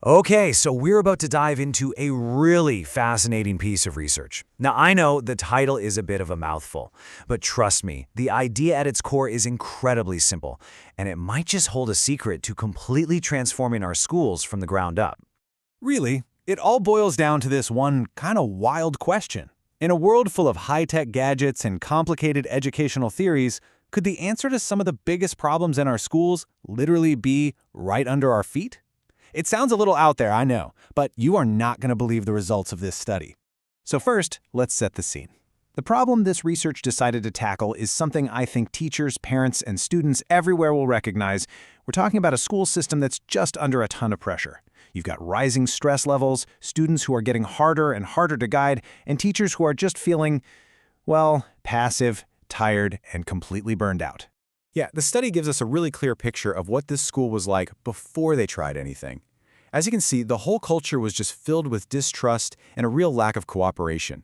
Okay, so we're about to dive into a really fascinating piece of research. Now, I know the title is a bit of a mouthful, but trust me, the idea at its core is incredibly simple, and it might just hold a secret to completely transforming our schools from the ground up. Really, it all boils down to this one kind of wild question. In a world full of high-tech gadgets and complicated educational theories, could the answer to some of the biggest problems in our schools literally be right under our feet? It sounds a little out there, I know, but you are not going to believe the results of this study. So first, let's set the scene. The problem this research decided to tackle is something I think teachers, parents, and students everywhere will recognize. We're talking about a school system that's just under a ton of pressure. You've got rising stress levels, students who are getting harder and harder to guide, and teachers who are just feeling, well, passive, tired, and completely burned out. Yeah, the study gives us a really clear picture of what this school was like before they tried anything. As you can see, the whole culture was just filled with distrust and a real lack of cooperation.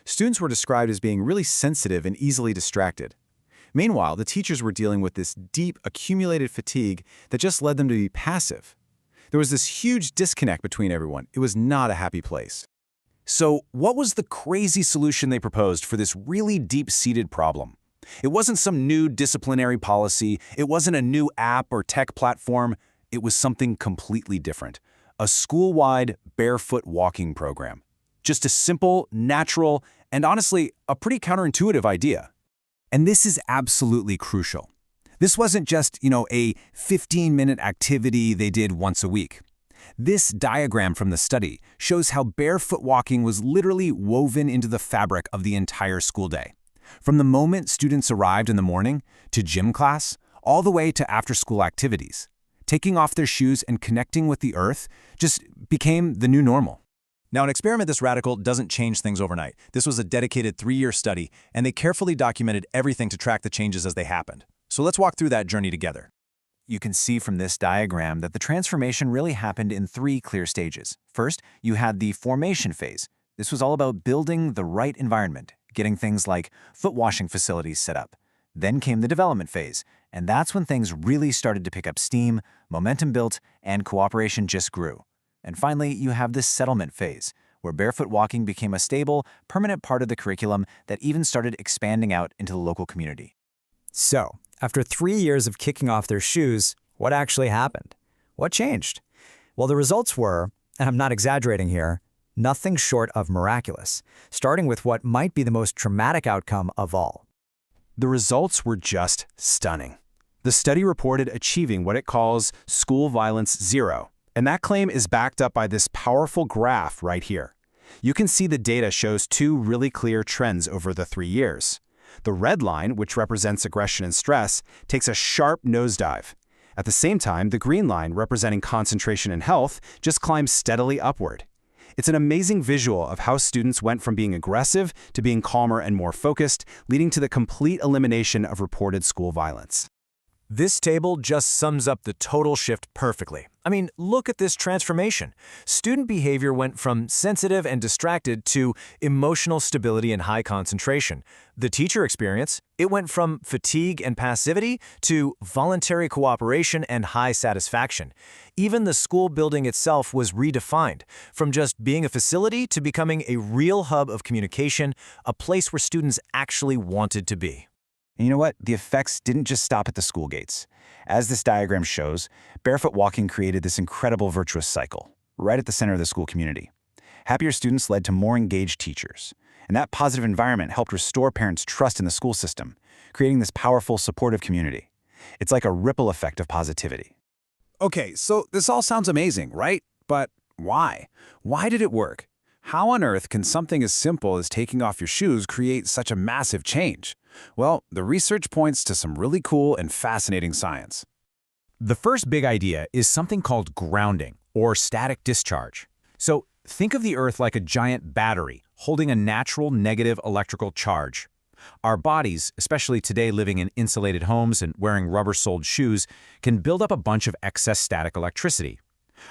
Students were described as being really sensitive and easily distracted. Meanwhile, the teachers were dealing with this deep, accumulated fatigue that just led them to be passive. There was this huge disconnect between everyone. It was not a happy place. So, what was the crazy solution they proposed for this really deep-seated problem? It wasn't some new disciplinary policy, it wasn't a new app or tech platform, it was something completely different. A school-wide barefoot walking program. Just a simple, natural, and honestly, a pretty counterintuitive idea. And this is absolutely crucial. This wasn't just, a 15-minute activity they did once a week. This diagram from the study shows how barefoot walking was literally woven into the fabric of the entire school day. From the moment students arrived in the morning, to gym class, all the way to after-school activities. Taking off their shoes and connecting with the earth just became the new normal. Now, an experiment this radical doesn't change things overnight. This was a dedicated 3-year study, and they carefully documented everything to track the changes as they happened. So let's walk through that journey together. You can see from this diagram that the transformation really happened in 3 clear stages. First, you had the formation phase. This was all about building the right environment, getting things like foot washing facilities set up. Then came the development phase, and that's when things really started to pick up steam, momentum built, and cooperation just grew. And finally, you have this settlement phase, where barefoot walking became a stable, permanent part of the curriculum that even started expanding out into the local community. So, after 3 years of kicking off their shoes, what actually happened? What changed? Well, the results were, and I'm not exaggerating here, nothing short of miraculous, starting with what might be the most traumatic outcome of all. The results were just stunning. The study reported achieving what it calls school violence zero, and that claim is backed up by this powerful graph right here. You can see the data shows 2 really clear trends over the 3 years. The red line, which represents aggression and stress, takes a sharp nosedive. At the same time, the green line, representing concentration and health, just climbs steadily upward. It's an amazing visual of how students went from being aggressive to being calmer and more focused, leading to the complete elimination of reported school violence. This table just sums up the total shift perfectly. I mean, look at this transformation. Student behavior went from sensitive and distracted to emotional stability and high concentration. The teacher experience, it went from fatigue and passivity to voluntary cooperation and high satisfaction. Even the school building itself was redefined, from just being a facility to becoming a real hub of communication, a place where students actually wanted to be. And you know what? The effects didn't just stop at the school gates. As this diagram shows, barefoot walking created this incredible virtuous cycle, right at the center of the school community. Happier students led to more engaged teachers, and that positive environment helped restore parents' trust in the school system, creating this powerful, supportive community. It's like a ripple effect of positivity. Okay, so this all sounds amazing, right? But why? Why did it work? How on earth can something as simple as taking off your shoes create such a massive change? Well, the research points to some really cool and fascinating science. The first big idea is something called grounding, or static discharge. So think of the Earth like a giant battery holding a natural negative electrical charge. Our bodies, especially today living in insulated homes and wearing rubber-soled shoes, can build up a bunch of excess static electricity.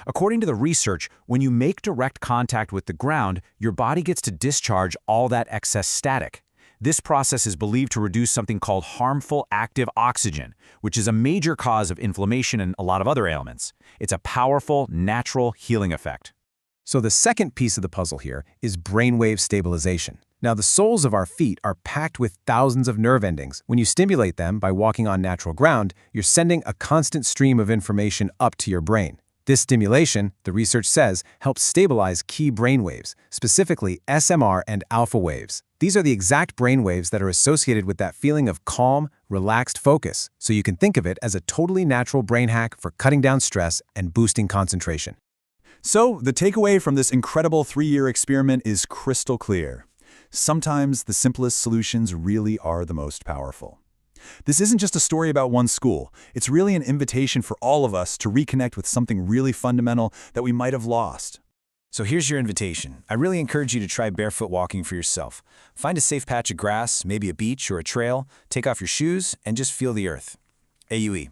According to the research, when you make direct contact with the ground, your body gets to discharge all that excess static. This process is believed to reduce something called harmful active oxygen, which is a major cause of inflammation and a lot of other ailments. It's a powerful, natural healing effect. So the second piece of the puzzle here is brainwave stabilization. Now, the soles of our feet are packed with thousands of nerve endings. When you stimulate them by walking on natural ground, you're sending a constant stream of information up to your brain. This stimulation, the research says, helps stabilize key brainwaves, specifically SMR and alpha waves. These are the exact brainwaves that are associated with that feeling of calm, relaxed focus, so you can think of it as a totally natural brain hack for cutting down stress and boosting concentration. So, the takeaway from this incredible 3-year experiment is crystal clear. Sometimes the simplest solutions really are the most powerful. This isn't just a story about one school. It's really an invitation for all of us to reconnect with something really fundamental that we might have lost. So here's your invitation. I really encourage you to try barefoot walking for yourself. Find a safe patch of grass, maybe a beach or a trail, take off your shoes, and just feel the earth. AUE.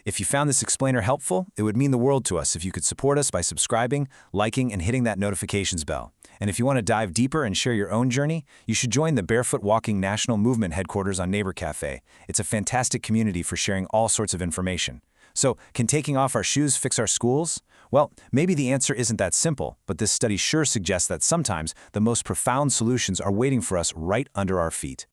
If you found this explainer helpful, it would mean the world to us if you could support us by subscribing, liking, and hitting that notifications bell. And if you want to dive deeper and share your own journey, you should join the Barefoot Walking National Movement headquarters on Neighbor Cafe. It's a fantastic community for sharing all sorts of information. So, can taking off our shoes fix our schools? Well, maybe the answer isn't that simple, but this study sure suggests that sometimes the most profound solutions are waiting for us right under our feet.